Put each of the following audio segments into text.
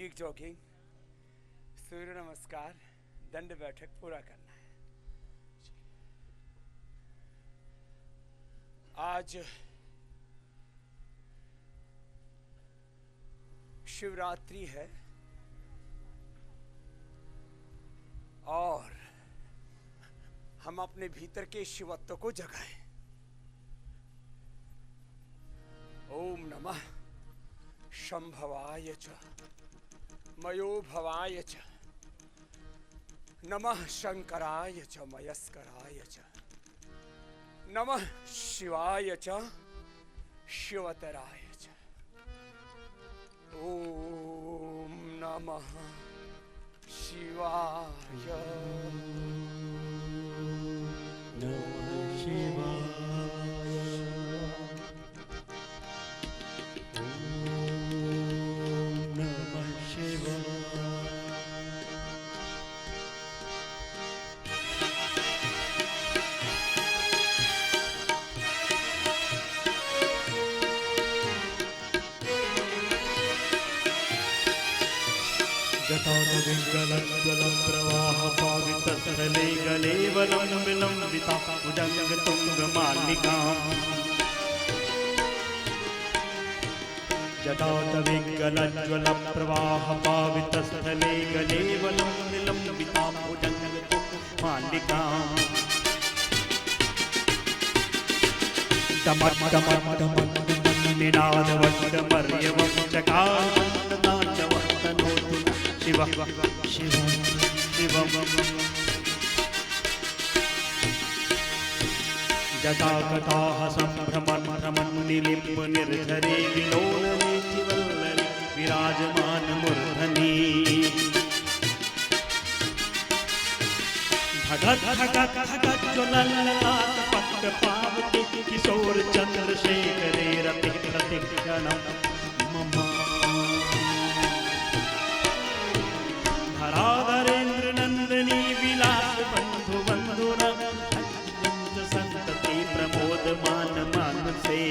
सांघिक जॉगिंग, सूर्य नमस्कार, दंड बैठक पूरा करना है। आज शिवरात्रि है और हम अपने भीतर के शिवत्व को जगाएं। ओम नमः शंभवाय च मयोभवाय च नमः शंकराय च मयस्कराय च नमः शिवाय च शिवतराय च। ओम नमः शिवाय। नमः शिवाय। जटाटविङ्गलज्ज्वलप्रवाहपावितस्थले गलेवलं विलम्बिता भुजङ्गतुङ्गमालिकाम्। जटाटविङ्गलज्ज्वलप्रवाहपावितस्थले गलेवलं विलम्बिता भुजङ्गतुङ्गमालिकाम्। निनादवट्टमर्यवं चकारताण्डवस्तनोतु शिवः शिवं शिवम्। जटाकटाः सम्भ्रमन् भ्रमन् निलिम्ब निर्झरे विलोलनेतिवल्लरि विराजमान मूर्धनि। धगत् धगत् धगत् ज्वलल्ललाट पट्टपावके किशोर चन्द्रशेखरे रते प्रतिक्षणं मम। धराधरेन्द्र नंदनी विलास बंधु बंधुना संतति प्रमोद मान मानसे।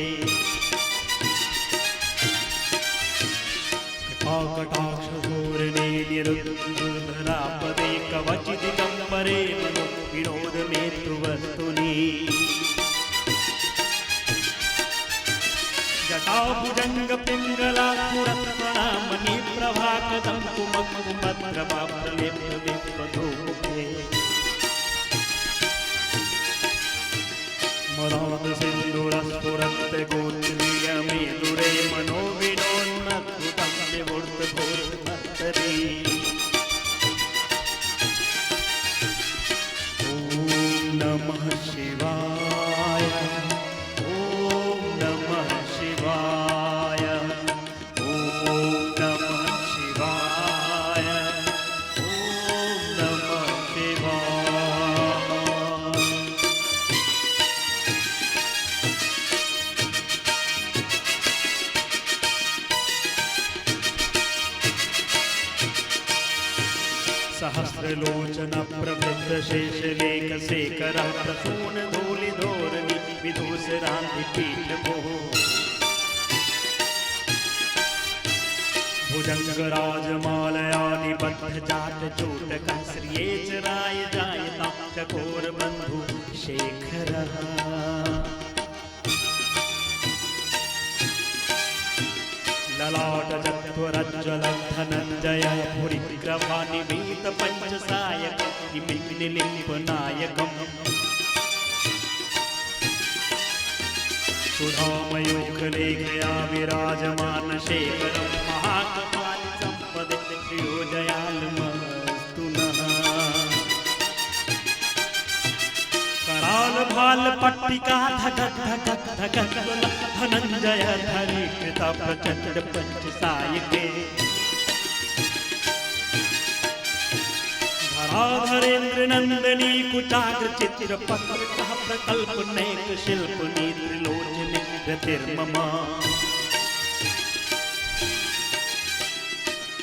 कटाक्ष सूर्यने निरुद्धरापदे कवच दिगंबरे मनो विनोद में तु वस्तुनि। जटाभुजंग पिंगला पुरत्मणा मणि प्रभाकदं कुमकुमद्रवाप्तलेप्तलेप्तधूमुखे। मदाद सिंदूरस्फुरत् गोत्रीयमेदुरे मनो विनोन्नद्भुतं विवृद्धभूतभर्तरि। ओम नमः शिवाय। ओम नमः शिवाय। ओम नमः शिवाय। ओम नमः शिवाय। सहस्रलोचन प्रवृद्ध शेषलेख शेखरः प्रसून धूलिधोरणी विदूषरान्ति पीठभोः। भुजङ्गराजमालयानि बद्ध जाट चोटकः श्रिये च राय जायता चकोर बन्धु शेखरः। ललाट चत्वरज्ज्वलं धनञ्जय भुरिग्रभानिमीत पञ्चसायक निलिम्पनायकम्। सुधामयोगलेखया विराजमान शेखरं महाकपालि सम्पदे श्रियोजयालमस्तु नः। कराल भाल पट्टिका धगत् धगत् धगत् धनञ्जय धरीकृता प्रचण्ड पञ्चसायके। धराधरेन्द्र नंदनी कुचाग्र चित्र पत्रकः प्रकल्प नैक शिल्पनी त्रिलोचनी रतिर्ममा।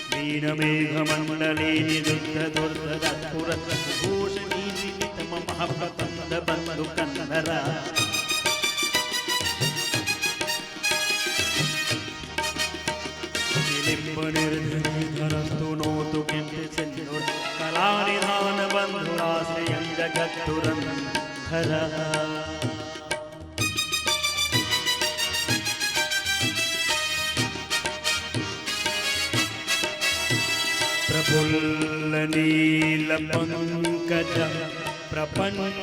वीणमेघमण्डले निरुद्ध दुर्धरत्पुरत् भूषणी जीवित ममः प्रकन्द बन्धु कन्धरा। निलिम्ब निर्धरी धर धुरन्धरः प्रफुल्लनीलपङ्कज प्रपञ्चकालिमा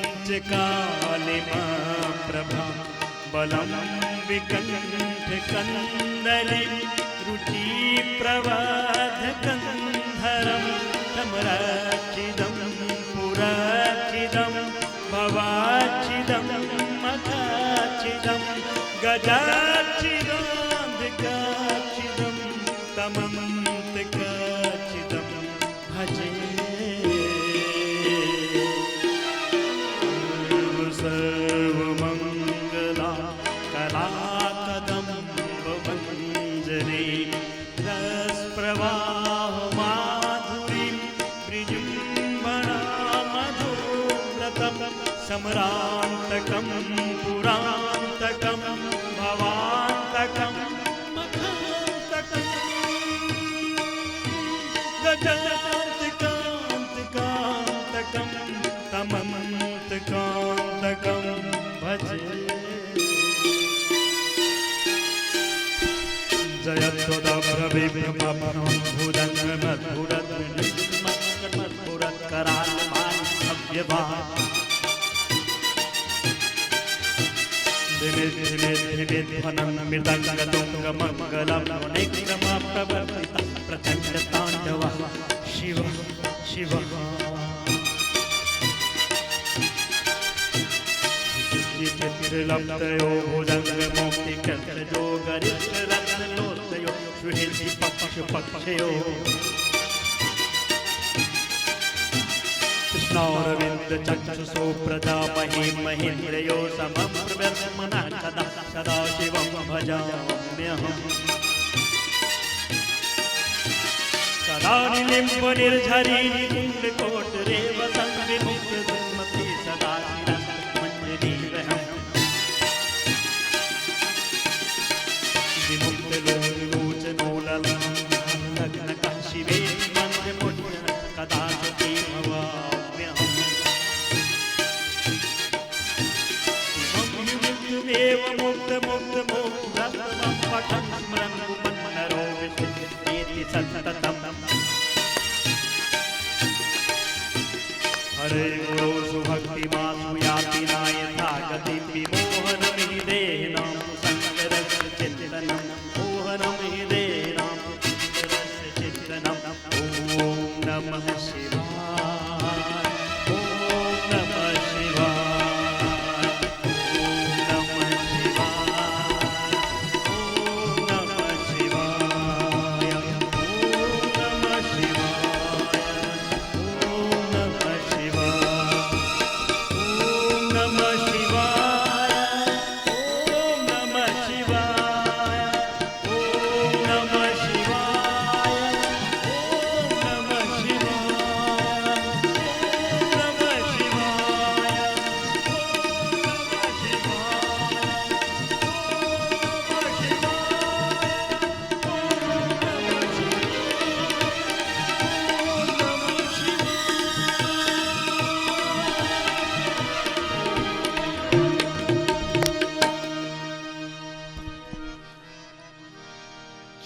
प्रभा बलं विकण्ठकन्दली रुचिप्रवाधकन्धरं तमराचिदं पुराचिदं भवाचिदं मखाचिदं गजाचिदान्धकाचिदं तमन्तकाचिदं भजे सर्वमङ्गला कलाकदम्बमञ्जरी रसप्रवाह माधुरीं विजृम्भणा मधुव्रतं सम्रान्तकं पुरान्तकं भवान्तकं मखान्तकं गजान्तकान्तकान्तकं तमन्तकान्तकं भजे प्रचण्डताण्डवः शिव शिव चित्रलब्धयो भुजङ्गमुक्तिकर्तयो गरिष्ठरत्नलोचयो सुहृदि पक्षयो कृष्णारविन्दचक्षुषो प्रजामहे महेन्द्रयो समप्रव्यस्मनः कदा सदाशिवं भजाम्यहम् सदानिलिम्बनिर्झरी निकुण्डकोटरे वसन्विमुक्तधर्मते सदा विमुक्तलोचनोलग्नकः शिवे मन्त्रमुद्र कदाचित् भवाम्यहम् विमुक्तमेव मुक्तमुक्तमुक्तं पठन् स्मरन् मन्मनरो विष्णुरेति सन्ततम् हरे गुरो सुभक्तिमासु याति नायथा गति विमोहनं हि देहिनां शङ्करस्य चिन्तनं मोहनं हि देहिनां शङ्करस्य चिन्तनं ॐ नमः शिवाय ॐ नमः शिवाय ॐ नमः शिवाय ॐ नमः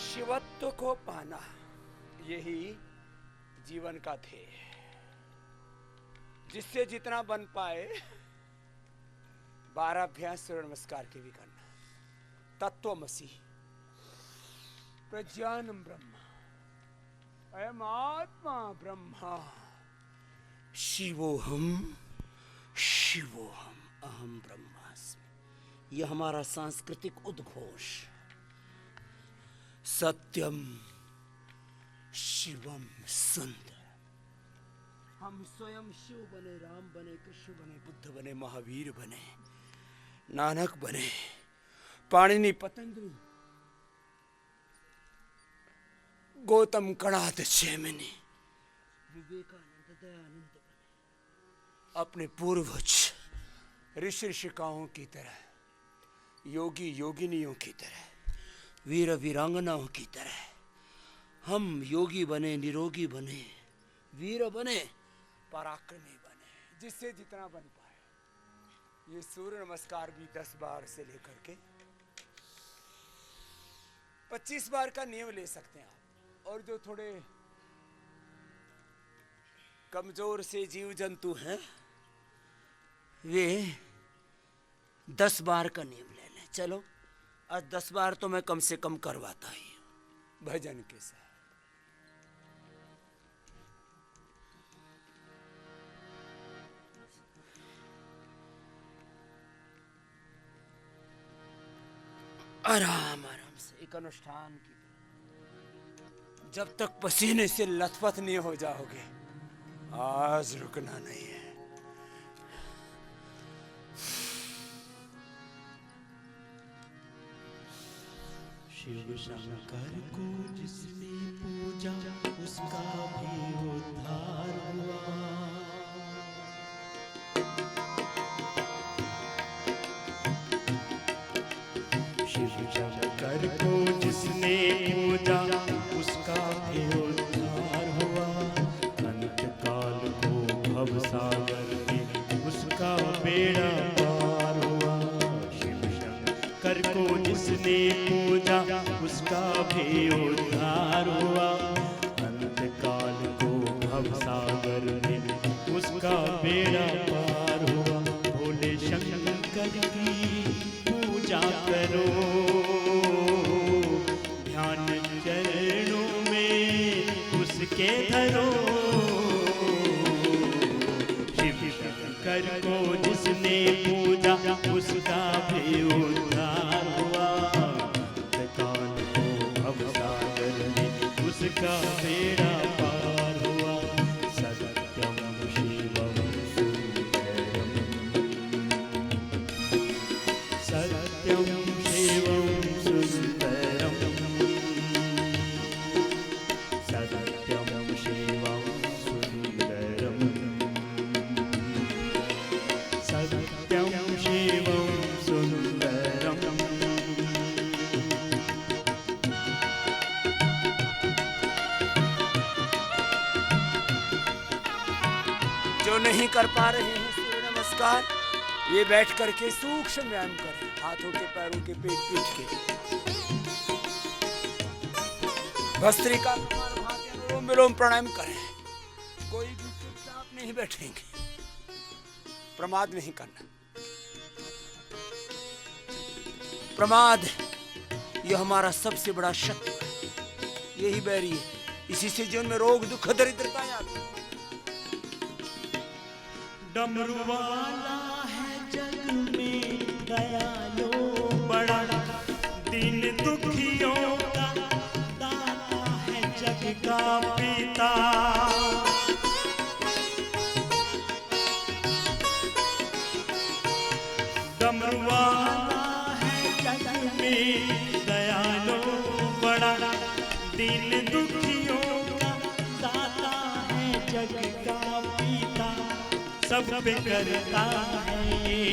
शिवत्व को पाना यही जीवन का ध्येय है, जिससे जितना बन पाए 12 अभ्यास सूर्य नमस्कार के भी करना। तत्वमसि प्रज्ञानम ब्रह्म अयम आत्मा ब्रह्मा शिवोहम शिवोहम अहम ब्रह्मास्मि। यह हमारा सांस्कृतिक उद्घोष। सत्यम शिवम सुंदर। हम स्वयं शिव बने, राम बने, कृष्ण बने, बुद्ध बने, महावीर बने, नानक बने, पाणिनि पतंजलि, गौतम कणाद जैमिनी, विवेकानंद, दयानंद बने। अपने पूर्वज ऋषि ऋषिकाओं की तरह, योगी योगिनियों की तरह, वीर वीरांगनाओं की तरह हम योगी बने, निरोगी बने, वीर बने, पराक्रमी बने, जिससे जितना बन पाए। ये सूर्य नमस्कार भी 10 बार से लेकर के 25 बार का नियम ले सकते हैं आप। और जो थोड़े कमजोर से जीव जंतु हैं वे 10 बार का नियम ले लें। चलो आज 10 बार तो मैं कम से कम करवाता ही हूं भजन के साथ। आराम आराम से एक अनुष्ठान की, जब तक पसीने से लथपथ नहीं हो जाओगे आज रुकना नहीं है। शिव शंकर को जिसने पूजा उसका भी उद्धार हुआ। शिव शंकर को जिसने पूजा उसका भी उद्धार हुआ। अंत काल को भव सागर में उसका बेड़ा पार हुआ। शिव शंकर को जिसने पूजा उसका भी उद्धार हुआ। अंत काल को भव सागर में उसका बेड़ा पार हुआ। भोले शंकर की पूजा करो, ध्यान चरणों में उसके धरो। शिव शंकर को जिसने पूजा उसका भी उद्धार हुआ। काल को भव सागर में उसका बेड़ा पार हुआ। सत्यम शिवम सुंदरम, सत्यम शिवम सुंदरम, सत्यम शिवम सुंदरम, सत्यम शिवम सुंदरम। जो नहीं कर पा रहे हैं सूर्य नमस्कार, ये बैठ करके सूक्ष्म व्यायाम करें, हाथों के पैरों के पेट पीठ के। भस्त्रिका अनुलोम विलोम प्राणायाम करें। कोई भी चुपचाप नहीं बैठेंगे, प्रमाद नहीं करना। प्रमाद ये हमारा सबसे बड़ा शत्रु है, यही बैरी है। इसी से जीवन में रोग दुख दरिद्रताएं आती हैं। डमरू वाला है जग में दयालु बड़ा, दीन दुखियों का दाता है जग का पिता। डमरू वाला है जग में दयालु बड़ा, दीन दुखियों का दाता है जग का पिता। सब पे करता है ये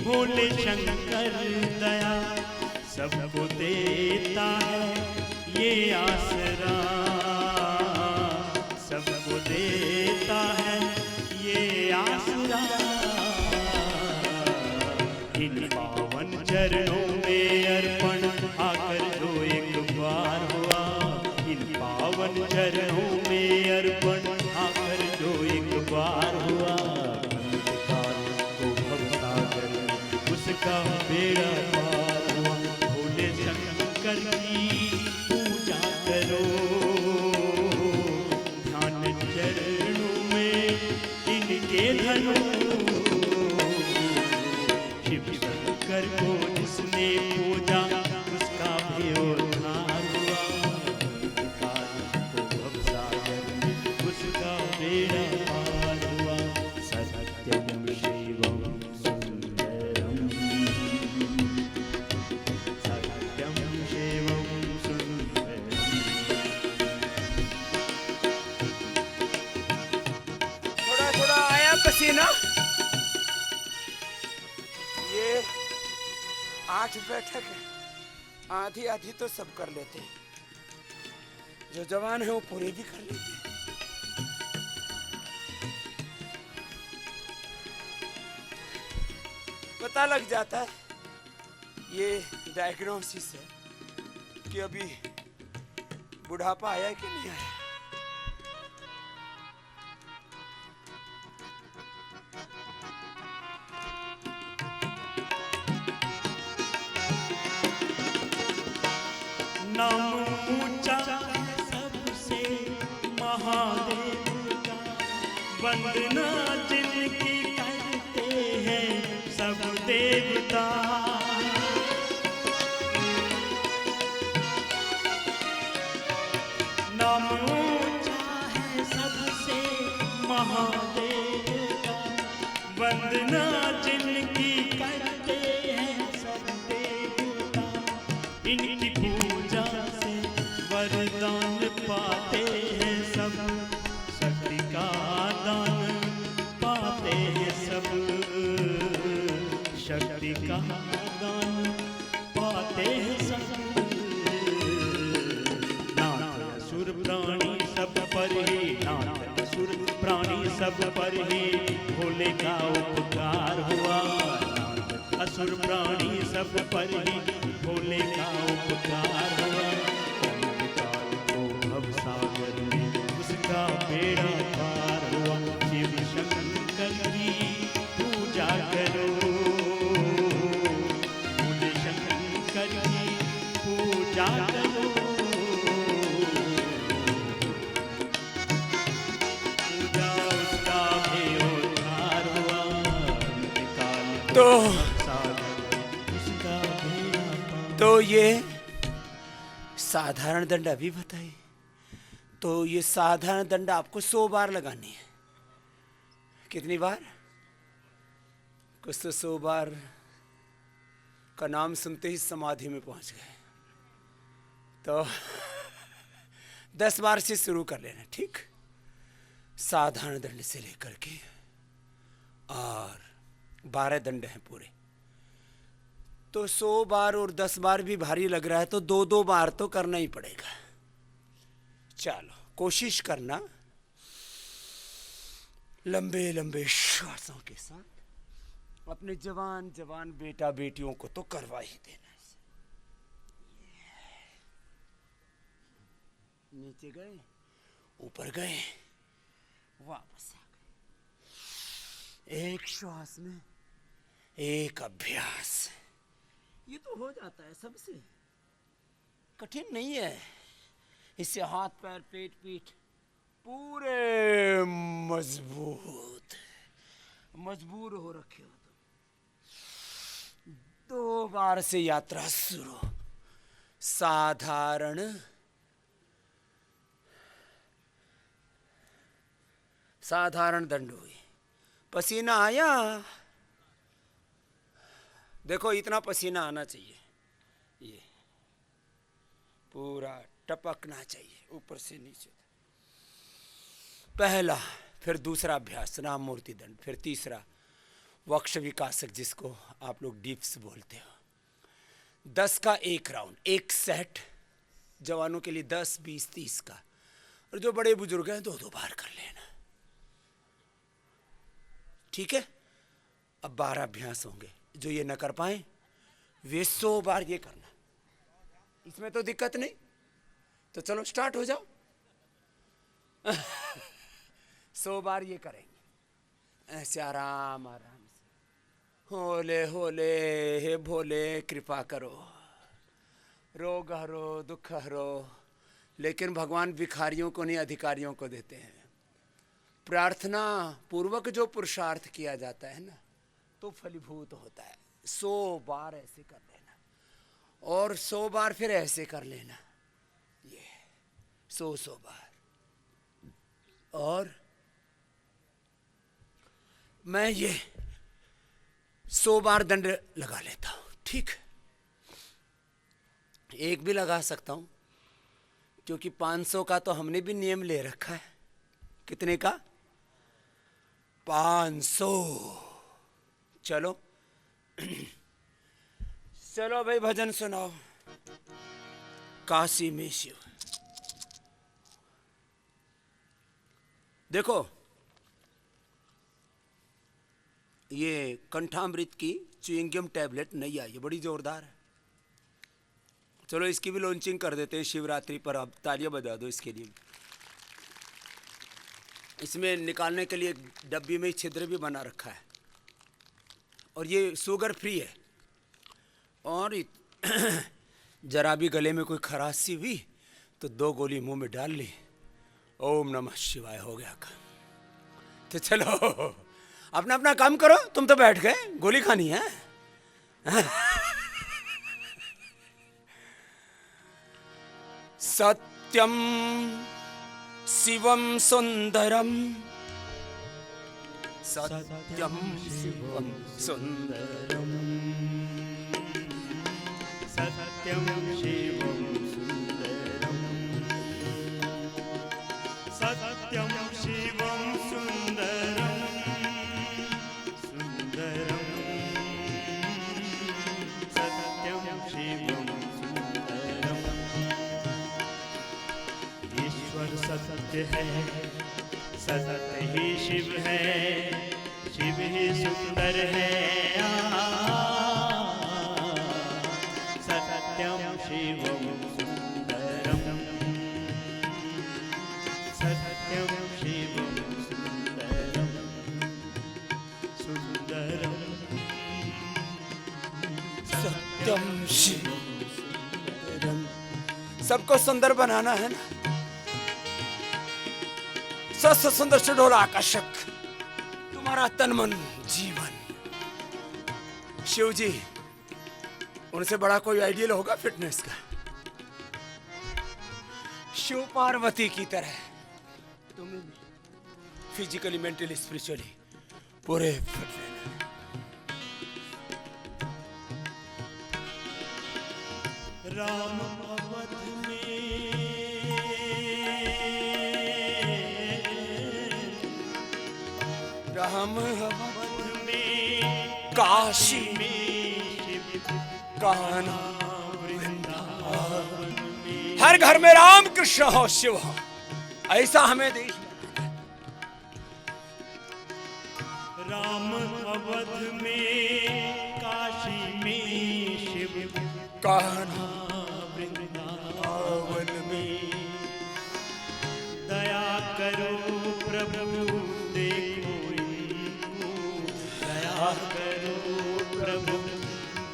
भोले शंकर दया, सबको देता है ये आसरा, सबको देता है ये आसरा। इन पावन चरणों में अर्पण आकर जो एक बार हुआ। इन पावन चरणों में अर्पण आकर जो एक बार हुआ। उसका बेड़ा पार हुआ। भोले शंकर की पूजा करो, ध्यान चरणों में इनके धरो। शिव शंकर को जिसने पूजा उसका भी उद्धार हुआ। को भव सागर में उसका बेड़ा पार हुआ। सत्यम शिवम पसीना। ये 8 बैठक है, आधी आधी तो सब कर लेते हैं। जो जवान है वो पूरी भी कर लेते हैं। पता लग जाता है, ये डायग्नोसिस है कि अभी बुढ़ापा आया कि नहीं आया। नाम ऊंचा सबसे महादेव का, वंदना जिनकी करते हैं सब देवता। नाम ऊंचा है सबसे महादेव का, वंदना जिनकी करते हैं सब देवता। इनकी पूजा से वरदान पाते हैं सब, शक्ति का दान पाते हैं सब, शक्ति का दान पाते हैं सब। नाथ असुर प्राणी सब पर ही, नाथ असुर प्राणी सब पर ही भोले का उपकार हुआ। नाथ असुर प्राणी सब पर ही भोले का उपकार हुआ। अंधकार को भवसागर में उसका बेड़ा पार हुआ। शिव शंकर की पूजा करो, भोले शंकर की पूजा करो, पूजा उसका भी उद्धार हुआ। अंधकार तो तो ये साधारण दंड अभी बताइए। तो ये साधारण दंड आपको 100 बार लगानी है। कितनी बार? कुछ तो 100 बार का नाम सुनते ही समाधि में पहुंच गए। तो 10 बार से शुरू कर लेना, ठीक? साधारण दंड से लेकर के, और 12 दंड हैं पूरे। तो 100 बार और 10 बार भी भारी लग रहा है, तो 2-2 बार तो करना ही पड़ेगा। चलो कोशिश करना लंबे लंबे श्वासों के साथ अपने जवान जवान बेटा बेटियों को तो करवा ही देना। नीचे गए, ऊपर गए, वापस आ गए। एक श्वास में एक अभ्यास, ये तो हो जाता है सबसे, कठिन नहीं है। इससे हाथ पैर पेट पीठ पूरे मजबूर हो रखे हो तुम। 2 बार से यात्रा शुरू। साधारण दंड हुई। पसीना आया, देखो इतना पसीना आना चाहिए, ये पूरा टपकना चाहिए ऊपर से नीचे। पहला, फिर दूसरा अभ्यास नाम मूर्ति दंड, फिर तीसरा वक्ष विकासक, जिसको आप लोग डिप्स बोलते हो। 10 का एक राउंड, एक सेट, जवानों के लिए 10, 20, 30 का, और जो बड़े बुजुर्ग हैं 2-2 बार कर लेना, ठीक है? अब 12 अभ्यास होंगे। जो ये न कर पाए वे 100 बार ये करना। इसमें तो दिक्कत नहीं। तो चलो स्टार्ट हो जाओ। 100 बार ये करेंगे ऐसे आराम आराम से। होले होले हे भोले कृपा करो, रोग हरो दुख हरो। लेकिन भगवान भिखारियों को नहीं, अधिकारियों को देते हैं। प्रार्थना पूर्वक जो पुरुषार्थ किया जाता है ना, तो फलीभूत होता है। 100 बार ऐसे कर लेना, और 100 बार फिर ऐसे कर लेना, ये 100 बार। और मैं ये 100 बार दंड लगा लेता हूं, ठीक? एक भी लगा सकता हूं, क्योंकि 500 का तो हमने भी नियम ले रखा है। कितने का? 500। चलो चलो भाई, भजन सुनाओ। काशी में शिव। देखो ये कंठामृत की च्युइंगम टैबलेट नहीं आई है, बड़ी जोरदार है। चलो इसकी भी लॉन्चिंग कर देते हैं शिवरात्रि पर। आप तालियां बजा दो इसके लिए। इसमें निकालने के लिए डब्बी में छिद्र भी बना रखा है और ये शुगर फ्री है। और जरा भी गले में कोई खराशी हुई तो 2 गोली मुंह में डाल ली, ओम नमः शिवाय, हो गया काम। तो चलो अपना अपना काम करो, तुम तो बैठ गए, गोली खानी है। सत्यम शिवम सुंदरम, सत्यम शिवम सुंदरम, सत्यम शिवम सुंदरम, सत्यम शिवम सुंदरम, सुंदरम, सत्यम शिवम सुंदरम। ईश्वर सत्य है, सत्य ही शिव है, शिव ही सुंदर है। सत्यम शिवम सुंदरम, सत्यम शिवम सुंदरम, सुंदरम, सत्यम शिवम सुंदरम। सबको सुंदर बनाना है ना। सबसे सुंदर सुडोल आकर्षक तुम्हारा तन मन जीवन। शिव जी, उनसे बड़ा कोई आइडियल होगा फिटनेस का? शिव पार्वती की तरह तुम फिजिकली, मेंटली, स्पिरिचुअली पूरे फिट रहना। राम अवध में, राम अवध में, काशी में शिव, कान्हा वृंदावन में। हर घर में राम कृष्ण हो, शिव हो, ऐसा हमें देश में। राम अवध में, काशी में शिव, कान्हा वृंदावन में। दया करो प्रभु देखो इनको, दया करो प्रभु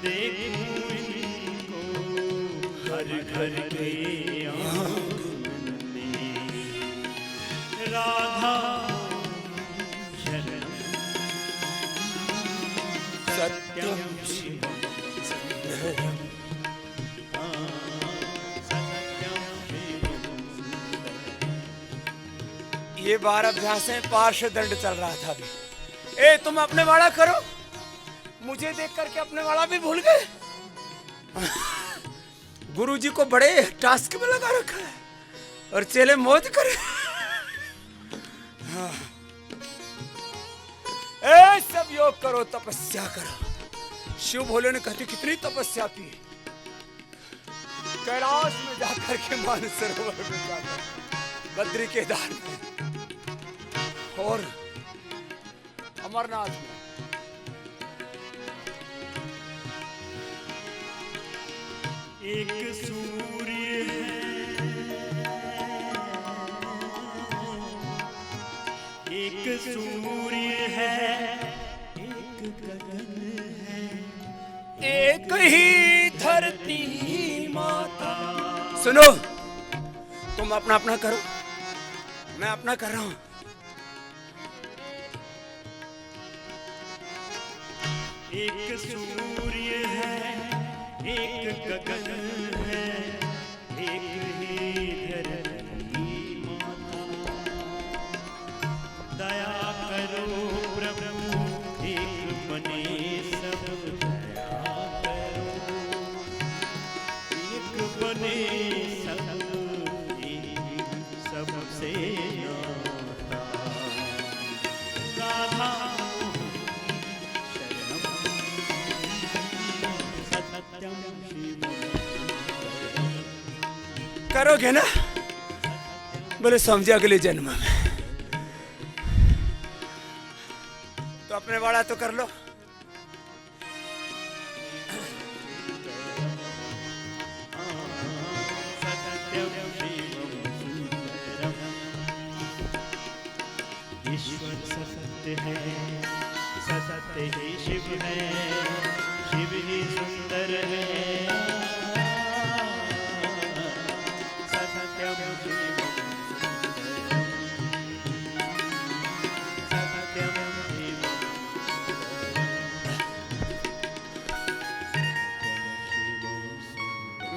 देखो इनको। हर घर के आंगन में राधा शरणम, सत्यम शिवम सुंदरम। ये 12 अभ्यास है, पार्श्व दंड चल रहा था अभी। ए तुम अपने वाला करो, मुझे देख करके अपने वाला भी भूल गए। गुरुजी को बड़े टास्क में लगा रखा है और चेले मौज करे। हाँ। ए सब योग करो, तपस्या करो। शिव भोले ने कहते कितनी तपस्या की, कैलाश में जाकर के मानसरोवर में जाकर, बद्री केदार में और अमरनाथ में। एक सूर्य है, एक सूर्य है, एक गगन है, एक ही धरती माता। सुनो, तुम अपना अपना करो, मैं अपना कर रहा हूं। एक सूर्य है, एक गगन है, एक ही धरती माता। दया करो प्रभु एक बने सब, दया करो एक बने सब, एक सबसे नाता। राधा करोगे ना? बोले समझे अगले जन्म में। तो अपने वाला तो कर लो। सत्यम शिवम सुंदरम। ईश्वर सत्य है, सत्य ही शिव है, शिव ही सुंदर है। सत्यम शिवम सुंदरम, सत्यम शिवम सुंदरम।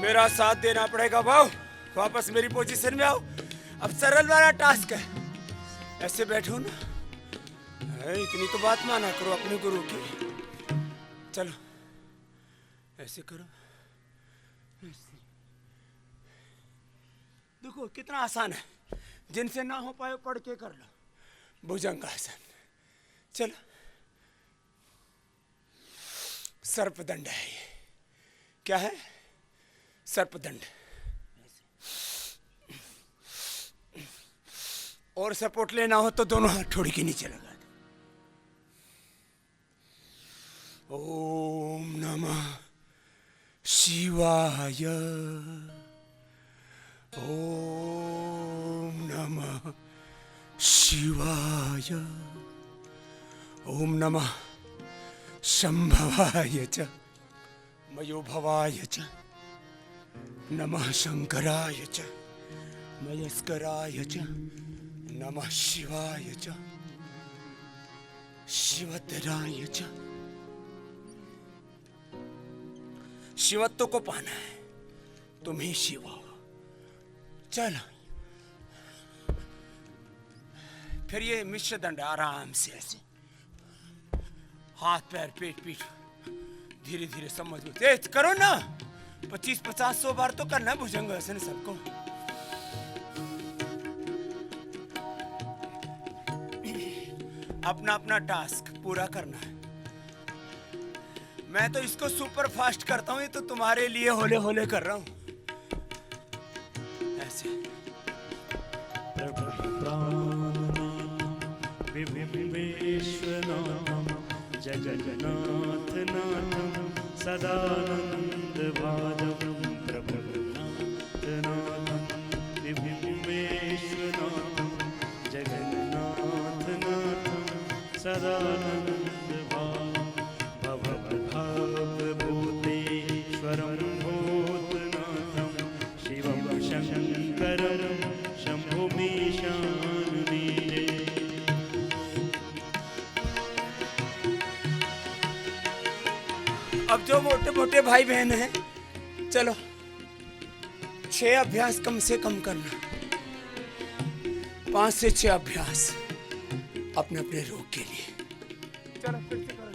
मेरा साथ देना पड़ेगा भाव। वापस मेरी पोजीशन में आओ। अब सरल वाला टास्क है, ऐसे बैठो ना। इतनी तो बात माना करो अपने गुरु की। चलो ऐसे करो, ऐसे। देखो कितना आसान है। जिनसे ना हो पाए पढ़ के कर लो। भुजंगासन। चलो, सर्पदंड है ये। क्या है? सर्पदंड। और सपोर्ट लेना हो तो दोनों हाथ ठोड़ी के नीचे लगा दो। ओम नमः शिवाय। ओम नमः शिवाय। ओम नमः शंभवाय च मयोभवाय च नमः शंकराय च मयस्कराय च नमः शिवाय च शिवतराय च। शिवत्व को पाना है, तुम ही शिव हो। चलो फिर ये मिश्र दंड आराम से ऐसे हाथ पैर पेट पीठ धीरे धीरे समझ लो। तेज करो ना, 25-50-100 बार तो करना भुजंगासन सबको। अपना अपना टास्क पूरा करना है। मैं तो इसको सुपर फास्ट करता हूं, ये तो तुम्हारे लिए होले होले कर रहा हूं। ऐसे विश्वनाथम जगन्नाथ नाथम सदानंद भाजम प्रभुनाथ नाथम विश्वनाथम जगन्नाथ नाथम सदानंद भवभूतेश्वरं भूतनाथं शिवं शंकरं शंभुमीशानुनीरे। अब जो मोटे मोटे भाई बहन हैं, चलो 6 अभ्यास कम से कम करना। 5 से 6 अभ्यास अपने अपने रोग के लिए। चलो फिर से करो।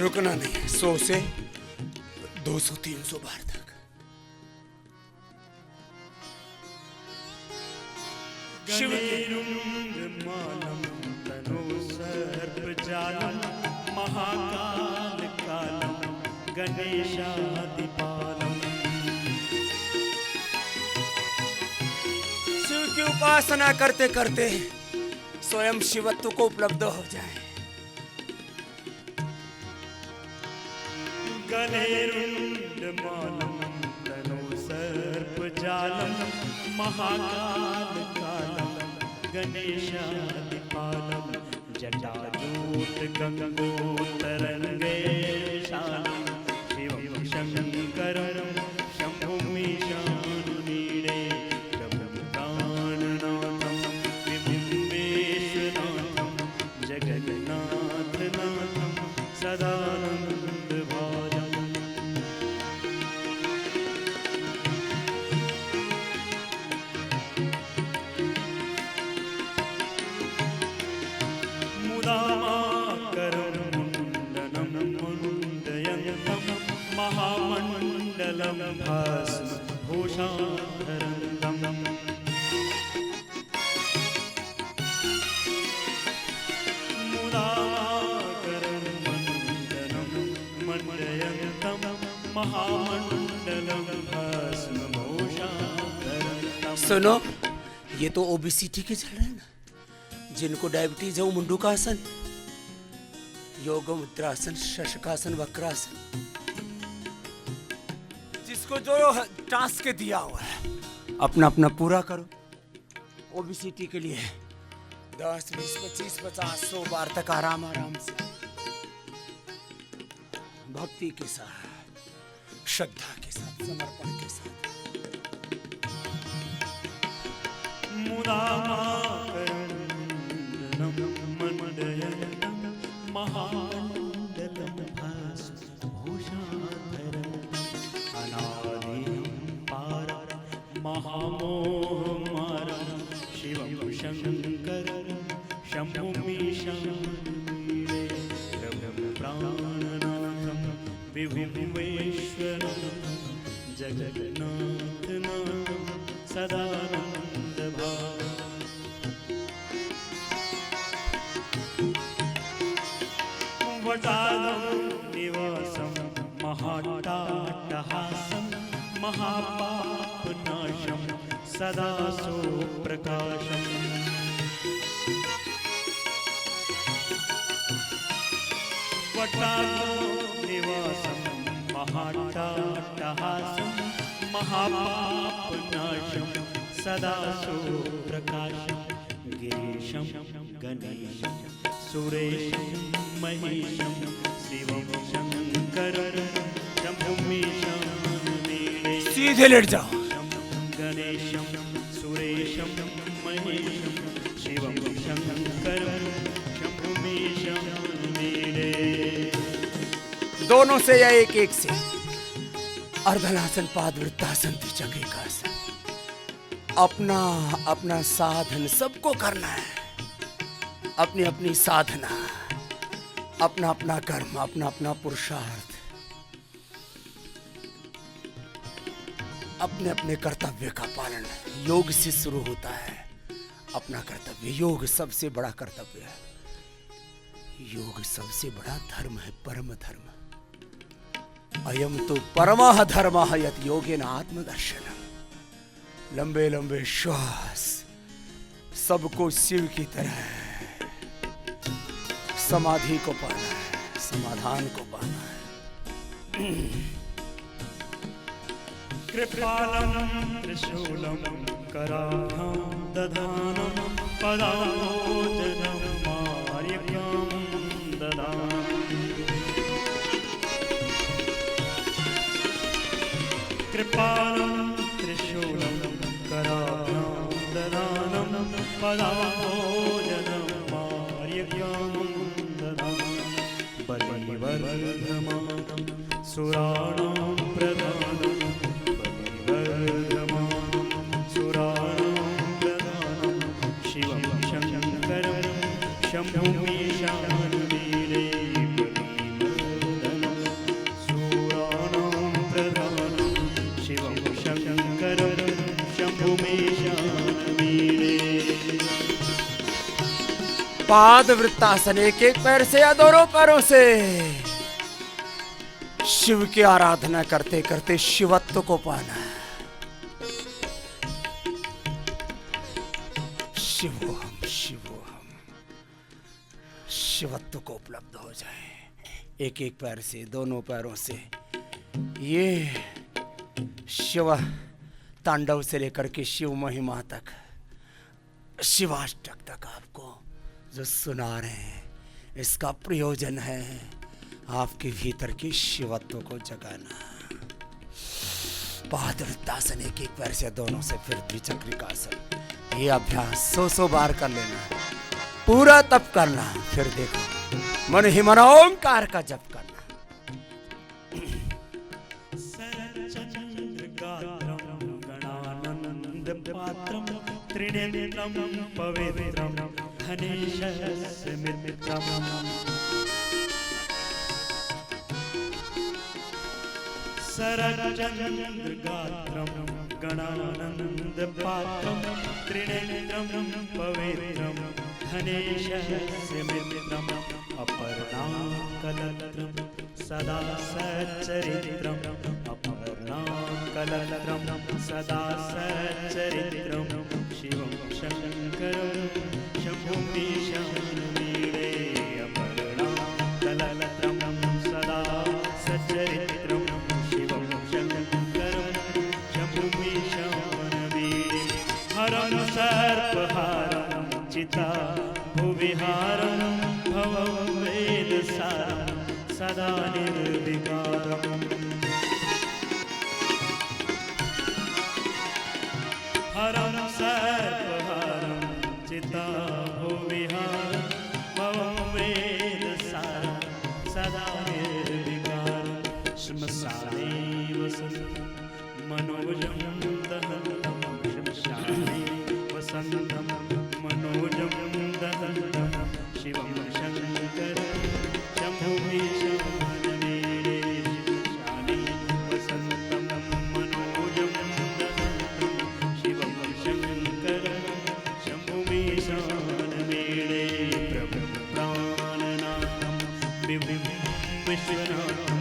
रुकना नहीं है। 100 से 200-300 बार तक। गणेरुंडमालं तनोसर्पजालं महाकालकालं गणेशादिपालम्। शिव की उपासना करते करते स्वयं शिवत्व को उपलब्ध हो जाए। गणेरुंडमालं तनोसर्पजालं महाकालकालं गणेशादिपालं जटाजूटगङ्गोत्तरङ्गेशानं शिवं शङ्करं शम्भुमीशानुनीरे। प्रभुप्राणनाथं विभुम्बेशनाथं जगन्नाथनाथं सदानन्दभाजम्। मुदामाकरं मुण्डनं मुण्डयन्तं महामण्डलं भस्मभूषाधरन्तम्। मुदामाकरं मुण्डनं मुण्डयन्तं महामण्डलं भस्मभूषाधरन्तम्। सुनो, ये तो ओबीसीटी के चल रहे हैं ना। जिनको डायबिटीज है वो मुंडूकासन, योग मुद्रासन, शशकासन, वक्रासन, जिसको जो टास्क दिया हुआ है अपना अपना पूरा करो। ओबीसीटी के लिए 10, 20, 25, 50, 100 बार तक आराम से, भक्ति के साथ, श्रद्धा के साथ, समर्पण के साथ। महामंडलम भूषाधरम अनादिं पारं महामोहमारं शिवं शंकरं शम्भुमीशं प्राणनाथं विभुमेश्वरं जगन्नाथनाथं सदानन्दभावं वटालं निवासं महाट्टाट्टहासं महापापनाशं सदा सुप्रकाशम् वटालं निवासं महाट्टाट्टहासं महापापनाशं सदा सुप्रकाशं गिरीशं गणेशं सुरेशं महेशं शिवं शंकरं शंभुमीशं सीधे लेट जाओ। गणेशं सुरेशं महेशं शिवं शंकरं शंभुमीशं दोनों से या एक एक से, अर्धनासन, पादवृत्तासन, त्रिचक्रिकासन, अपना अपना साधन सबको करना है, अपनी अपनी साधना, अपना अपना कर्म, अपना अपना पुरुषार्थ, अपने अपने कर्तव्य का पालन योग से शुरू होता है। अपना कर्तव्य, योग सबसे बड़ा कर्तव्य है, योग सबसे बड़ा धर्म है, परम धर्म। अयम तो परमः धर्मः यत् योगेन आत्मदर्शनम। लंबे लंबे श्वास, सबको शिव की तरह समाधि को पाना है, समाधान को पाना है। कृपालं त्रिशूलं कराभ्यां दधानं पदाम्बोजनं मार्गं ददानं कृपालं त्रिशूलं कराभ्यां दधानं पदाम्बोजनं मार्गं ददानं बलिवर्धमानं सुराणां प्रधानं शिवं शंकरं शंभुमीशं सुराणां प्रधानं शिवं शंकरं शंभुमीशं। पाद वृत्तासन, एक एक पैर से या दोनों पैरों से शिव की आराधना करते करते शिवत्व को पाना है। शिवोहम शिवोहम, शिवत्व को उपलब्ध हो जाए। एक एक पैर से, दोनों पैरों से ये शिव तांडव से लेकर के शिव महिमा तक, शिवाष्टक तक आपको जो सुना रहे हैं, इसका प्रयोजन है आपके भीतर की शिवत्व को जगाना। पादवृत्तासन, एक एक पैर से, दोनों से, फिर द्विचक्रिकासन। ये अभ्यास 100 बार कर लेना, पूरा तप करना, फिर देखो मन ही मन ओंकार का जप करना। पात्रं त्रिनेत्रं पवित्रं धनेशस्य मित्रम् सरचन्द्रगात्रं गणानन्दपात्रं त्रिनेत्रं पवित्रं धनेशस्य मित्रम् अपर्णाकलत्रं सदा सच्चरित्रम् अपर्णाकलत्रं सदा सच्चरित्रं शिवं शंकरं शंभुमीशं चिता भुविहारं भवं वेदसारं सदा निर्विकारम् हरं सर्वहारं चिता भुविहारं भवं वेदसारं सदा निर्विकारं श्मशाने वसन्तं मनोजं दहन्तं श्मशाने वसन्तं मनोजं दहन्तं शिवं शङ्करं शम्भुमीशानमेरे श्मशाने वसन्तं मनोजं दहन्तं शिवं शङ्करं शम्भुमीशानमेरे प्रभुं प्राणनाथं विभुं विश्वनाथं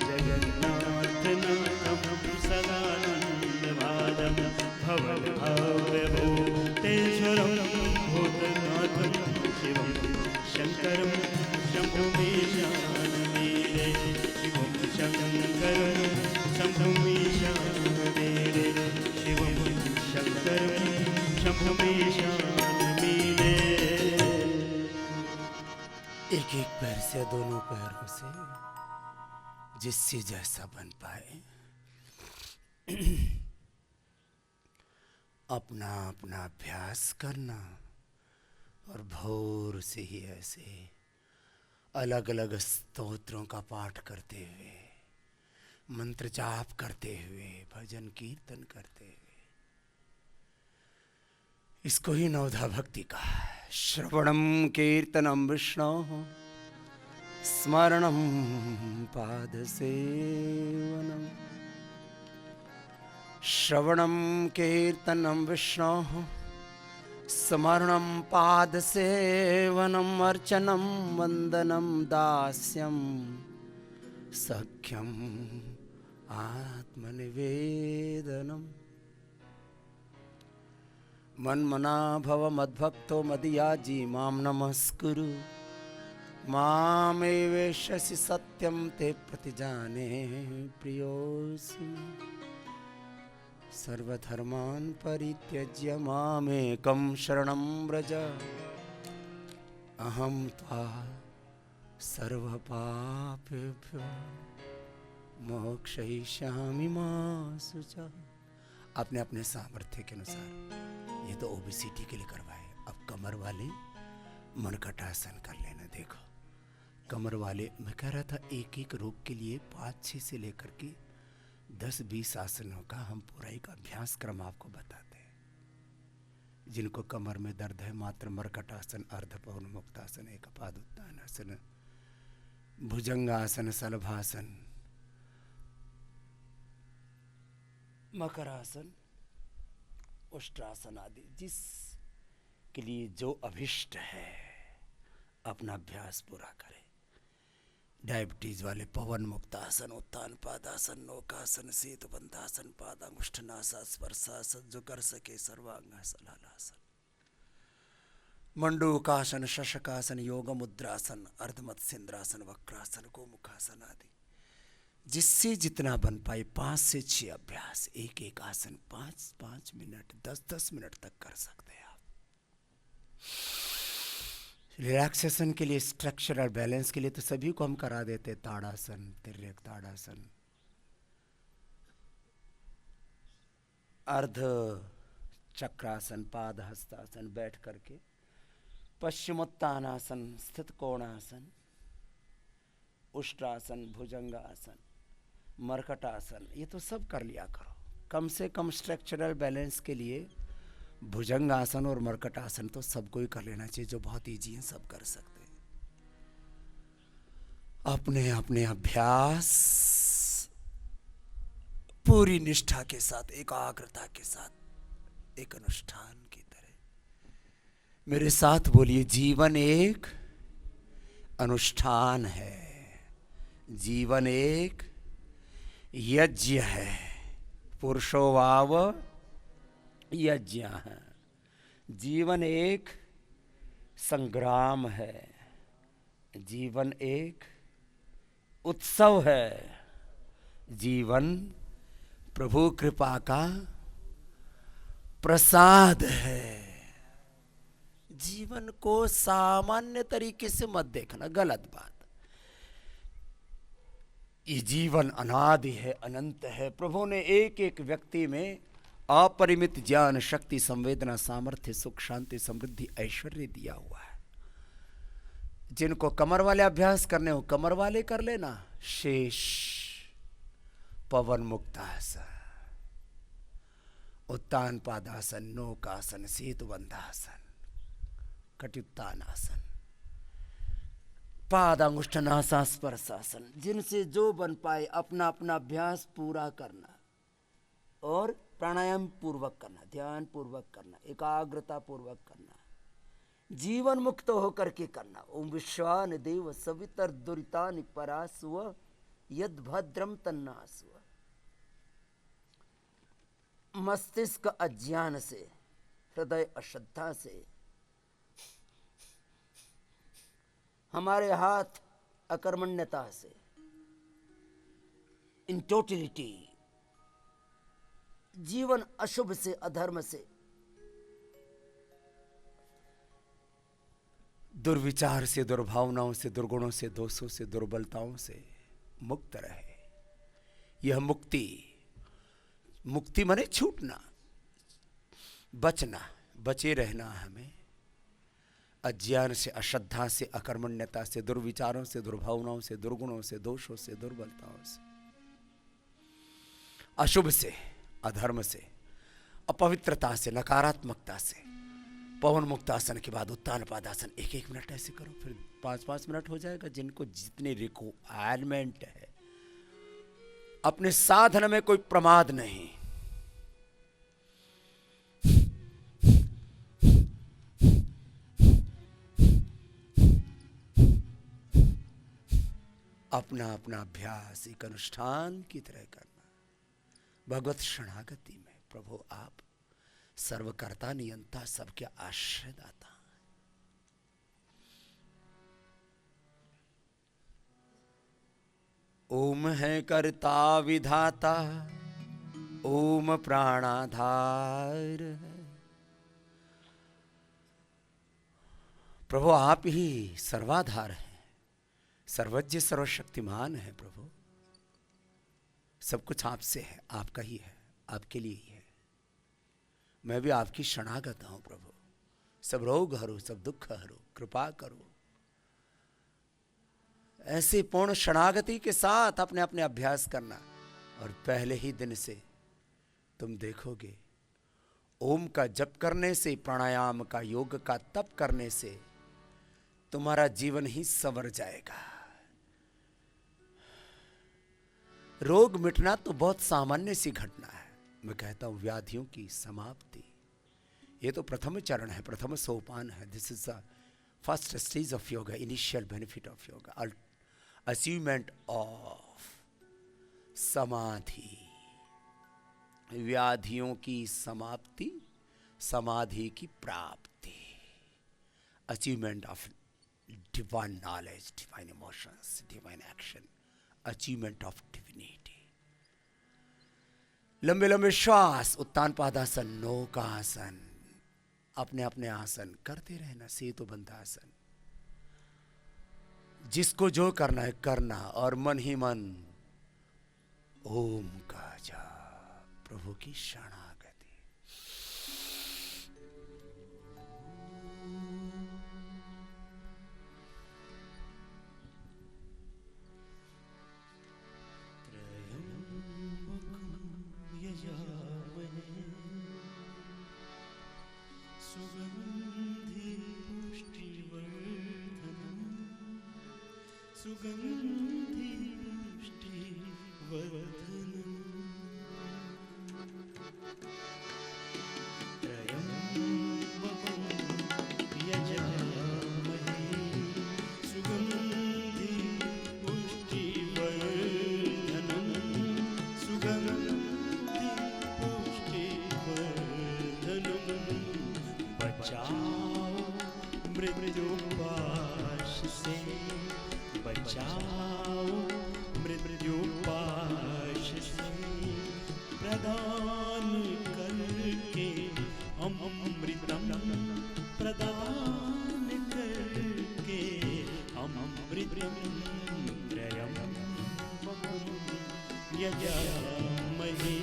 जगन्नाथनाथं सदानन्दवादं भवभव्यभूतेश्वरं भूतनाथं शिवं शङ्करं शम्भुमीशानमेरे शिवं शङ्करं शम्भुमीशानमेरे शिवं शङ्करं शम्भुमीशानमेरे। एक एक पैर से दोनों पैरों से जिससे जैसा बन पाए अपना अपना अभ्यास करना और भोर से ही ऐसे अलग अलग स्तोत्रों का पाठ करते हुए मंत्र जाप करते हुए भजन कीर्तन करते हुए इसको ही नवधा भक्ति का श्रवणम कीर्तनम विष्णु स्मरणम पाद सेवनम श्रवणम कीर्तनम विष्णु स्मरणम पाद सेवनम अर्चनम वंदनम दास्यम सख्यम आत्मनिवेदनम मन्मना भव मद्भक्तो मदियाजी मां नमस्कुरु मामेवेश्यसि सत्यं ते प्रतिजाने प्रियोऽसि सर्वधर्मान् परित्यज्य मामेकं शरणं व्रज अहं त्वा सर्वपापेभ्यो मोक्षयिष्यामि मा शुचः। अपने अपने सामर्थ्य के अनुसार ये तो ओबेसिटी के लिए करवाए। अब कमर वाले मनकटासन कर लेना। देखो कमर वाले मैं कह रहा था एक एक रोग के लिए 5-6 से लेकर के 10-20 आसनों का हम पूरा एक अभ्यास क्रम आपको बताते हैं। जिनको कमर में दर्द है मात्र मरकटासन, अर्ध पवन मुक्तासन, एकपाद उत्तानासन, भुजंगासन, सलभासन, मकरासन, उष्ट्रासन आदि जिसके लिए जो अभिष्ट है अपना अभ्यास पूरा करें। डायबिटीज वाले पवन मुक्तासन, उत्तान पादासन, नौकासन, सेतु बंधासन, पादांगुष्ठनासा, स्पर्शासन, जो कर सके सर्वांगासन, हलासन, मंडूकासन, शशकासन, योग मुद्रासन, अर्धमत्स्येंद्रासन, वक्रासन, गोमुखासन आदि जिससे जितना बन पाए 5 से 6 अभ्यास, एक एक आसन 5-5 मिनट 10-10 मिनट तक कर सकते हैं आप। रिलैक्सेशन के लिए, स्ट्रक्चरल बैलेंस के लिए तो सभी को हम करा देते। ताड़ासन, तिर्यक ताड़ासन, अर्ध चक्रासन, पाद हस्तासन बैठ करके, पश्चिमोत्तानासन, स्थित कोणासन, उष्ट्रासन, भुजंगासन, मरकटासन, ये तो सब कर लिया करो। कम से कम स्ट्रक्चरल बैलेंस के लिए भुजंगासन और मरकटासन तो सबको ही कर लेना चाहिए, जो बहुत ईजी है, सब कर सकते हैं। अपने अपने अभ्यास पूरी निष्ठा के साथ, एकाग्रता के साथ, एक अनुष्ठान की तरह मेरे साथ बोलिए, जीवन एक अनुष्ठान है, जीवन एक यज्ञ है, पुरुषोवाव यज्ञ है, जीवन एक संग्राम है, जीवन एक उत्सव है, जीवन प्रभु कृपा का प्रसाद है, जीवन को सामान्य तरीके से मत देखना, गलत बात। ये जीवन अनादि है, अनंत है। प्रभु ने एक एक व्यक्ति में अपरिमित ज्ञान, शक्ति, संवेदना, सामर्थ्य, सुख, शांति, समृद्धि, ऐश्वर्य दिया हुआ है। जिनको कमर वाले अभ्यास करने हो कमर वाले कर लेना। शेष, पवन मुक्तासन, उत्तान पादासन, नौकासन, सेतु बंधासन, कटित्तानासन, पादांगुष्ठनासा स्पर्शासन, जिनसे जो बन पाए अपना अपना अभ्यास पूरा करना और प्राणायाम पूर्वक करना, ध्यान पूर्वक करना, एकाग्रता पूर्वक करना, जीवन मुक्त होकर के करना। ओम विश्वान देव सवितर दुरितानि परासुव यद भद्रम तन्नासुव। मस्तिष्क अज्ञान से, हृदय अश्रद्धा से, हमारे हाथ अकर्मण्यता से, इन टोटलिटी, जीवन अशुभ से, अधर्म से, दुर्विचार से, दुर्भावनाओं से, दुर्गुणों से, दोषों से, दुर्बलताओं से मुक्त रहे। यह मुक्ति, मुक्ति माने छूटना, बचना, बचे रहना हमें अज्ञान से, अश्रद्धा से, अकर्मण्यता से, दुर्विचारों से, दुर्भावनाओं से, दुर्गुणों से, दोषों से, दुर्बलताओं से, अशुभ से, अधर्म से, अपवित्रता से, नकारात्मकता से। पवन मुक्तासन के बाद उत्तान पादासन 1-1 मिनट ऐसे करो, फिर 5-5 मिनट हो जाएगा। जिनको जितनी रिक्वायरमेंट है, अपने साधन में कोई प्रमाद नहीं। अपना अपना अभ्यास एक अनुष्ठान की तरह करना, भगवत शरणागति में। प्रभु आप सर्वकर्ता, नियंता, सबके आश्रयदाता। ओम है कर्ता विधाता, ओम प्राणाधार है। प्रभु आप ही सर्वाधार हैं, सर्वज्ञ सर्वशक्तिमान है। प्रभु सब कुछ आपसे है, आपका ही है, आपके लिए ही है। मैं भी आपकी शरणागत हूं प्रभु। सब रोग हरो, सब दुख हरो, कृपा करो। ऐसे पूर्ण शरणागति के साथ अपने अपने अभ्यास करना। और पहले ही दिन से तुम देखोगे, ओम का जप करने से, प्राणायाम का, योग का तप करने से तुम्हारा जीवन ही संवर जाएगा। रोग मिटना तो बहुत सामान्य सी घटना है। मैं कहता हूं व्याधियों की समाप्ति, ये तो प्रथम चरण है, प्रथम सोपान है। This is the first stage of yoga, initial benefit of yoga, achievement of समाधि। व्याधियों की समाप्ति, समाधि की प्राप्ति, achievement of divine knowledge, divine emotions, divine action, achievement of divinity. लंबे लंबे श्वास, उत्तान पादासन, नौकासन, अपने अपने आसन करते रहना, सेतु बंधासन। जिसको जो करना है करना, और मन ही मन ओम का जाप, प्रभु की शरणागति। सुगंधि पुष्टिवर्धनम् त्र्यम्बकं यजामहे सुगंधि पुष्टिवर्धनम् सुगंधि पुष्टिवर्धनम्। बचाओ मृत्युपाश से, बचाओ मृत्युपाश से, प्रदान करके अमृतम प्रदान यजामहे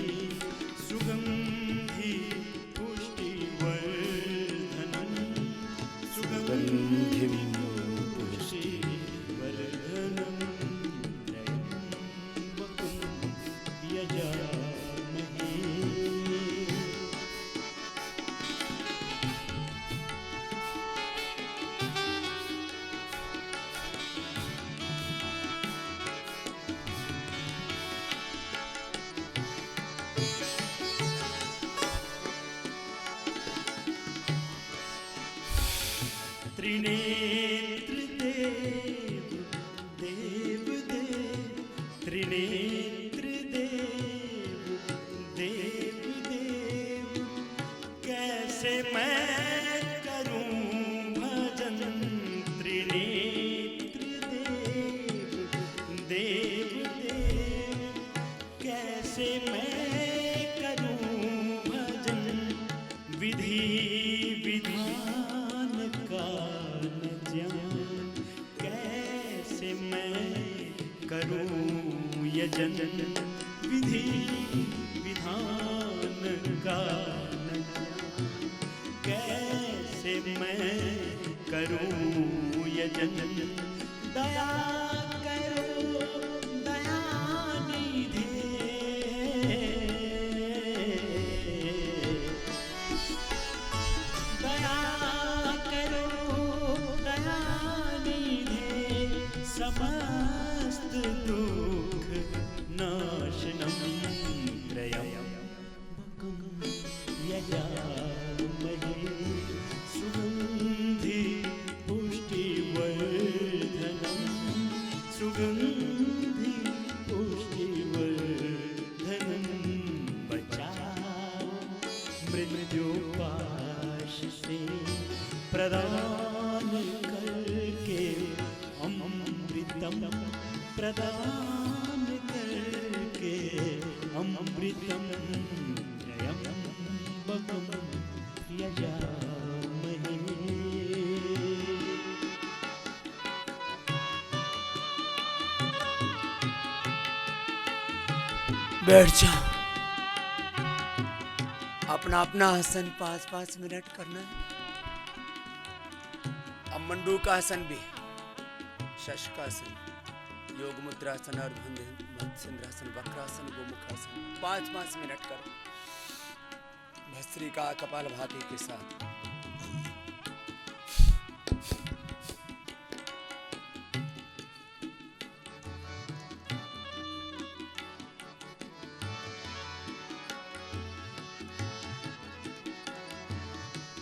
सुगंधि पुष्टिवर्धनम् सुगंधिं पुष्टिवर्धनम् त्र्यम्बकं यजामहे। त्रिनेत्र देव देव देव त्रिनेत्र देव देव देव कैसे मैं करूं भजन त्रिनेत्र देव देव देव कैसे मैं करूं भजन विधि विधान का न जान कैसे मैं करूं यजन विधि विधान का न जान कैसे मैं करूं यजन दया करो दयानिधे दया करो दयानिधे समस्त दुख नाशनम त्र्यम्बकं यजामहे सुगंधि पुष्टिवर्धनम् सुगंधि पुष्टिवर्धनम् बचाओ मृत्युपाश से प्रदान करके अमृतम प्रदान करके अमृतम त्र्यम्बकं यजामहे। बैठ जा। अपना अपना आसन 5-5 मिनट करना है। अब मंडूकासन भी, शशकासन, योग मुद्रासन, अर्धभुज मत्स्येंद्रासन, वक्रासन, गोमुखासन 5-5 मिनट करो भस्त्रिका कपालभाति के साथ।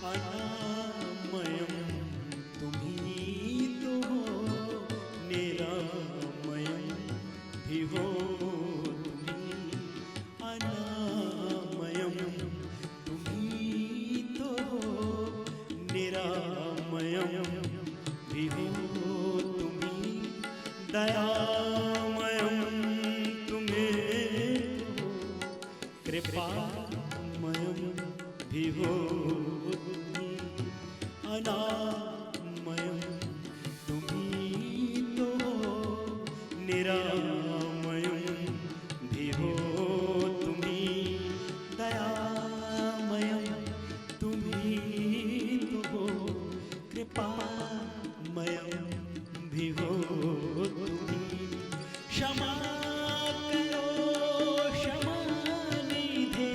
अनामयं तुम्ही तो हो निरामयं भी हो तुम्ही अनामयं तुम्ही तो हो निरामयं भी हो तुम्ही दयामयं तुम्हें हो कृपामयं भी हो अनामयं तुम्ही तो हो निरामयं भी हो तुम्ही दयामयं तुम्ही तो हो कृपामयं भी हो तुम्ही क्षमा करो क्षमानिधे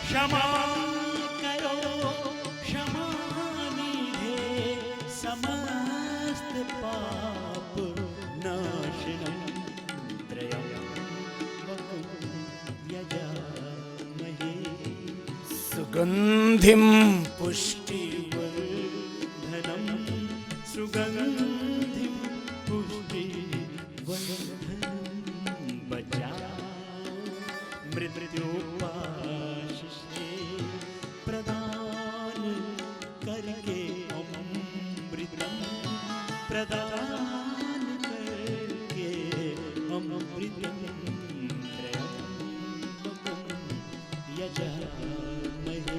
क्षमा करो क्षमानिधे समस्त पाप नाशनम त्र्यम्बकं यजामहे सुगंधिम पुष्टिवर्धनम् सुगंधिं पुष्टिवर्धनम् बचाओ मृत्युपाश से प्रदान करके अमृतम प्रदान करके अमृतम त्र्यम्बकं यजामहे।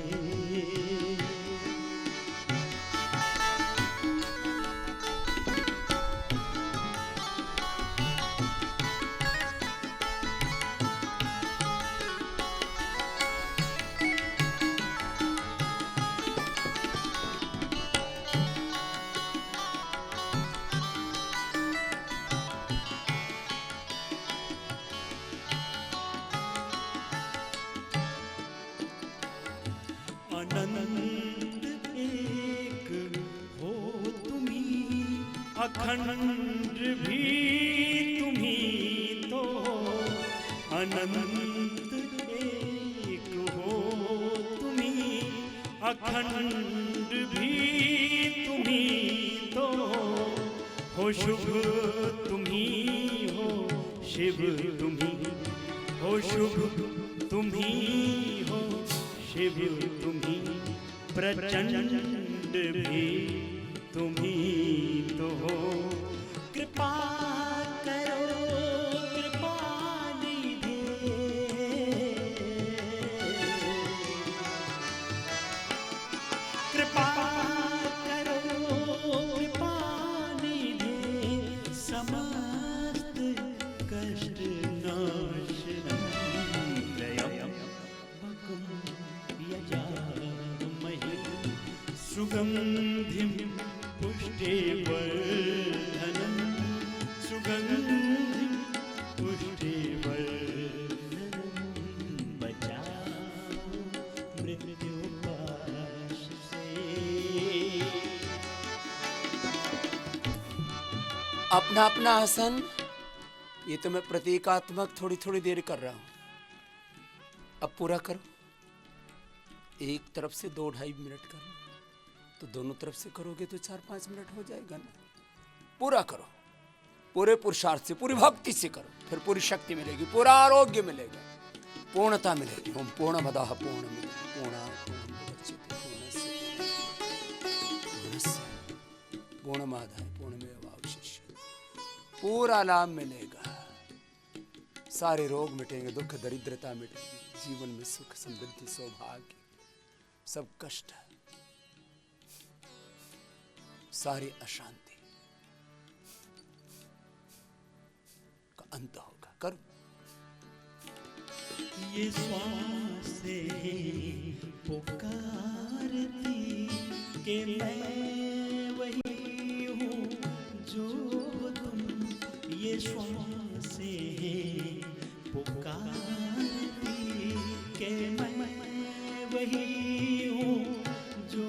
अखंड भी तुम्ही तो अनंत एक हो तुम्ही अखंड भी तुम्ही तो हो शुभ तुम्ही हो शिव तुम्ही हो शुभ तुम्ही हो शिव तुम्ही प्रचंड भी तुम्ही तो हो कृपा करो कृपा निधे कृपा करो कृपा निधे समस्त कष्ट नाशनम दयम भकुम यजामहे सुगंधिम पुष्टिवर्धनम सुगंधिम पुष्टिवर्धनम बचाओ मृत्युपाश से। अपना अपना आसन, ये तो मैं प्रतीकात्मक थोड़ी थोड़ी देर कर रहा हूं, अब पूरा करो। एक तरफ से 2-2.5 मिनट करो, तो दोनों तरफ से करोगे तो 4-5 मिनट हो जाएगा ना। पूरा करो, पूरे पुरुषार्थ से, पूरी भक्ति से करो, फिर पूरी शक्ति मिलेगी, पूरा आरोग्य मिलेगा, पूर्णता मिलेगी। ओम पूर्णमदः पूर्णमिदं पूर्णात् पूर्णमुदच्यते पूर्णस्य पूर्णमादाय पूर्णमेवावशिष्यते। पूरा लाभ मिलेगा, सारे रोग मिटेंगे, दुख दरिद्रता मिटेगी, जीवन में सुख समृद्धि सौभाग्य सब कष्ट सारी अशांति का अंत होगा। करो। ये श्वास से पुकारती कि मैं वही हूँ जो तुम ये श्वास से पुकारती कि मैं वही हूँ जो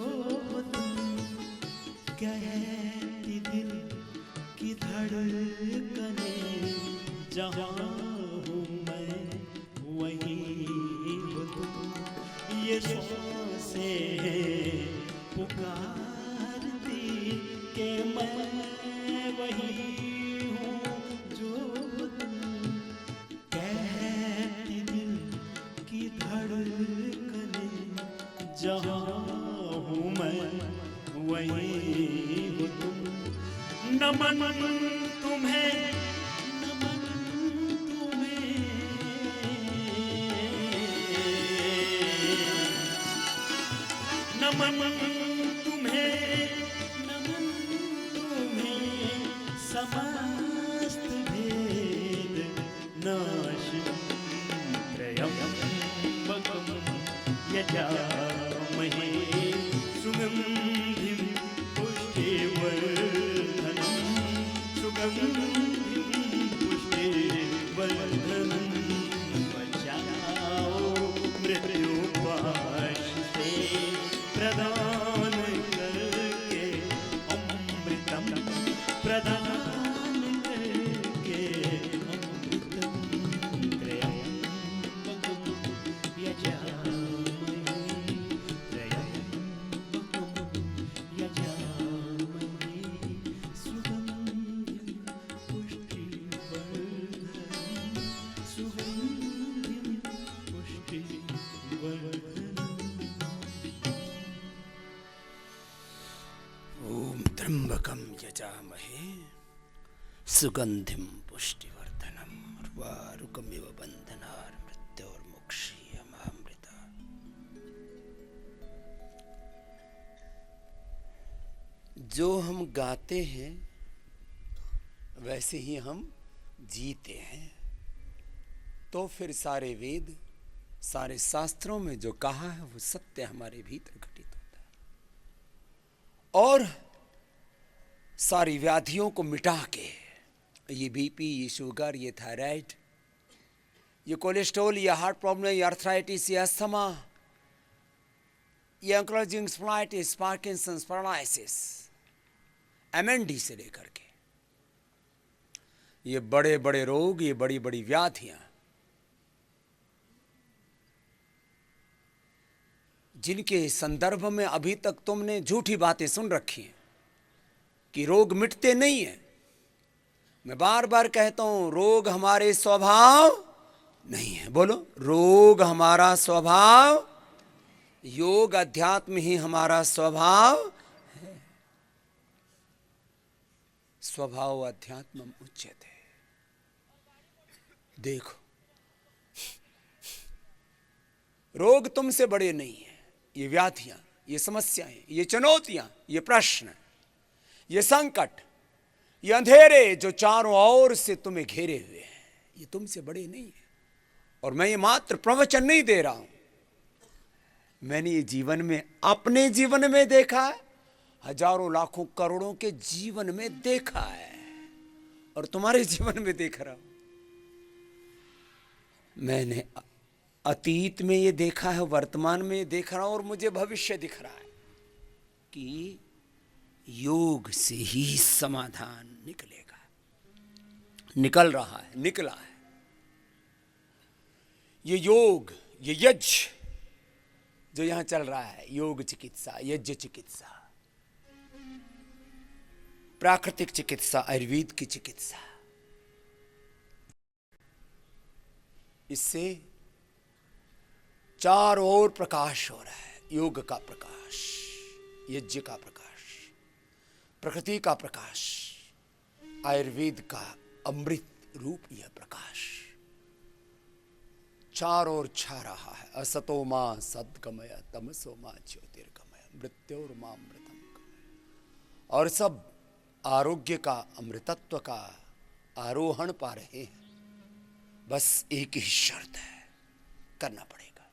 तुम कहती दिल की धड़कने जहाँ हूँ मैं वहीं हो तुम ये सांसें पुकारती कि मैं वहीं हूँ जो तुम कहती दिल की धड़कने जहाँ हूँ मैं वहीं हो तुम नमन तुम्हें नमन तुम्हें नमन तुम्हें नमन तुम्हें समस्त भेद नाश त्रयंबकम यजामहे सुगंधिम पुष्टिवर्धनम सुगंधिम पुष्टिवर्धनम बचाओ मृत्युपाश से प्रदान करके अमृतम प्रदान करके अमृतम त्रयंबकम यजामहे त्र्यंबकम यजामहे सुगंधिम पुष्टिवर्धनम उर्वारुकमिव बन्धनान् मृत्योर्मुक्षीयमामृता। जो हम गाते हैं वैसे ही हम जीते हैं, तो फिर सारे वेद सारे शास्त्रों में जो कहा है वो सत्य हमारे भीतर घटित होता है, और सारी व्याधियों को मिटा के, ये बीपी, ये शुगर, ये थायराइड, ये कोलेस्ट्रॉल, ये हार्ट प्रॉब्लम, ये आर्थराइटिस, ये अस्थमा, ये एंक्लोजिंग स्प्लाइटिस, पार्किंसंस, पैरालिसिस, MND से लेकर के ये बड़े बड़े रोग, ये बड़ी बड़ी व्याधियां, जिनके संदर्भ में अभी तक तुमने झूठी बातें सुन रखी हैं कि रोग मिटते नहीं हैं। मैं बार बार कहता हूं, रोग हमारे स्वभाव नहीं है। बोलो, रोग हमारा स्वभाव, योग अध्यात्म ही हमारा स्वभाव है। स्वभाव अध्यात्म उच्यते। देखो, रोग तुमसे बड़े नहीं है। ये व्याधियां, ये समस्याएं, ये चुनौतियां, ये प्रश्न, ये संकट, ये अंधेरे जो चारों ओर से तुम्हें घेरे हुए हैं, ये तुमसे बड़े नहीं है। और मैं ये मात्र प्रवचन नहीं दे रहा हूं, मैंने ये जीवन में, अपने जीवन में देखा है, हजारों लाखों करोड़ों के जीवन में देखा है, और तुम्हारे जीवन में देख रहा हूं। मैंने अतीत में ये देखा है, वर्तमान में ये देख रहा हूं, और मुझे भविष्य दिख रहा है कि योग से ही समाधान निकलेगा, निकल रहा है, निकला है। ये योग, ये यज्ञ जो यहां चल रहा है, योग चिकित्सा, यज्ञ चिकित्सा, प्राकृतिक चिकित्सा, आयुर्वेद की चिकित्सा, इससे चारों ओर प्रकाश हो रहा है। योग का प्रकाश, यज्ञ का प्रकाश, प्रकृति का प्रकाश, आयुर्वेद का अमृत रूप यह प्रकाश चारों ओर छा रहा है। असतो मां सद्गमय, तमसो मां ज्योतिर्गमय, मृत्योर्मां मृतम गमय। और सब आरोग्य का, अमृतत्व का आरोहण पा रहे हैं। बस एक ही शर्त है, करना पड़ेगा।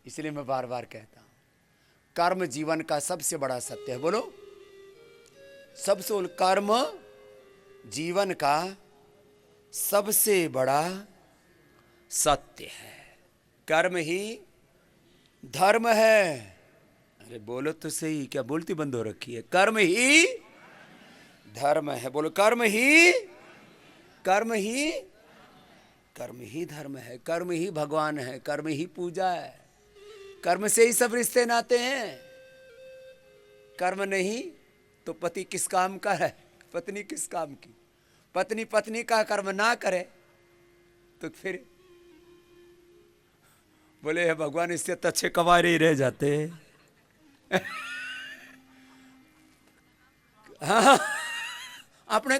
इसलिए मैं बार बार कहता हूं, कर्म जीवन का सबसे बड़ा सत्य है। बोलो, सबसे कर्म जीवन का सबसे बड़ा सत्य है। कर्म ही धर्म है। अरे बोलो तो सही, क्या बोलती बंद हो रखी है? कर्म ही धर्म है। बोलो, कर्म ही, कर्म ही, कर्म ही धर्म है, कर्म ही भगवान है, कर्म ही पूजा है। कर्म से ही सब रिश्ते नाते हैं। कर्म नहीं तो पति किस काम का है, पत्नी किस काम की? पत्नी पत्नी का कर्म ना करे तो फिर बोले हे भगवान, इससे तो अच्छे कवारे ही रह जाते। हाँ, अपने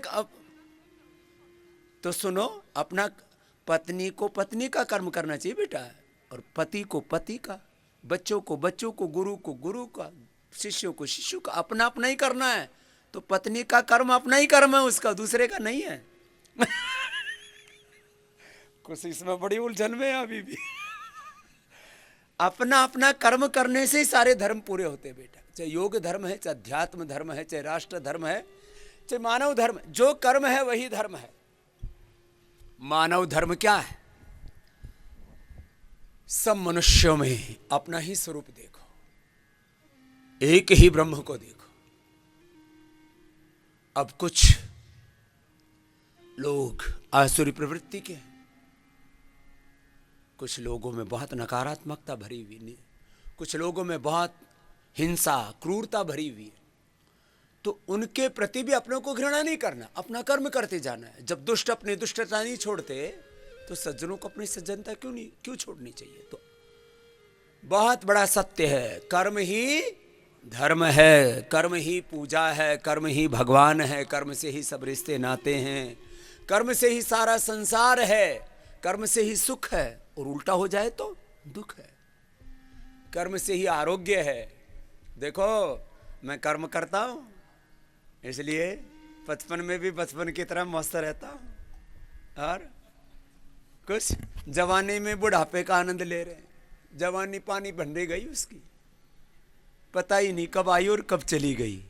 तो सुनो, अपना पत्नी को पत्नी का कर्म करना चाहिए बेटा, और पति को पति का, बच्चों को बच्चों को, गुरु को गुरु का, शिष्यों को शिष्यों का, अपना अपना ही करना है। तो पत्नी का कर्म अपना ही कर्म है, उसका दूसरे का नहीं है। कुछ इसमें बड़ी उलझन में है अभी भी। अपना अपना कर्म करने से ही सारे धर्म पूरे होते हैं बेटा। चाहे योग धर्म है, चाहे अध्यात्म धर्म है, चाहे राष्ट्र धर्म है, चाहे मानव धर्म, जो कर्म है वही धर्म है। मानव धर्म क्या है? सब मनुष्यों में अपना ही स्वरूप देखो, एक ही ब्रह्म को देखो। अब कुछ लोग आसुरी प्रवृत्ति के हैं, कुछ लोगों में बहुत नकारात्मकता भरी हुई है, कुछ लोगों में बहुत हिंसा क्रूरता भरी हुई है। तो उनके प्रति भी अपनों को घृणा नहीं करना, अपना कर्म करते जाना है। जब दुष्ट अपनी दुष्टता नहीं छोड़ते तो सज्जनों को अपनी सज्जनता क्यों छोड़नी चाहिए? तो बहुत बड़ा सत्य है, कर्म ही धर्म है, कर्म ही पूजा है, कर्म ही भगवान है, कर्म से ही सब रिश्ते नाते हैं, कर्म से ही सारा संसार है, कर्म से ही सुख है, और उल्टा हो जाए तो दुख है। कर्म से ही आरोग्य है। देखो, मैं कर्म करता हूं, इसलिए बचपन में भी बचपन की तरह मस्त रहता हूं, और कुछ जवानी में बुढ़ापे का आनंद ले रहे हैं। जवानी पानी बन रही गई उसकी, पता ही नहीं कब आई और कब चली गई।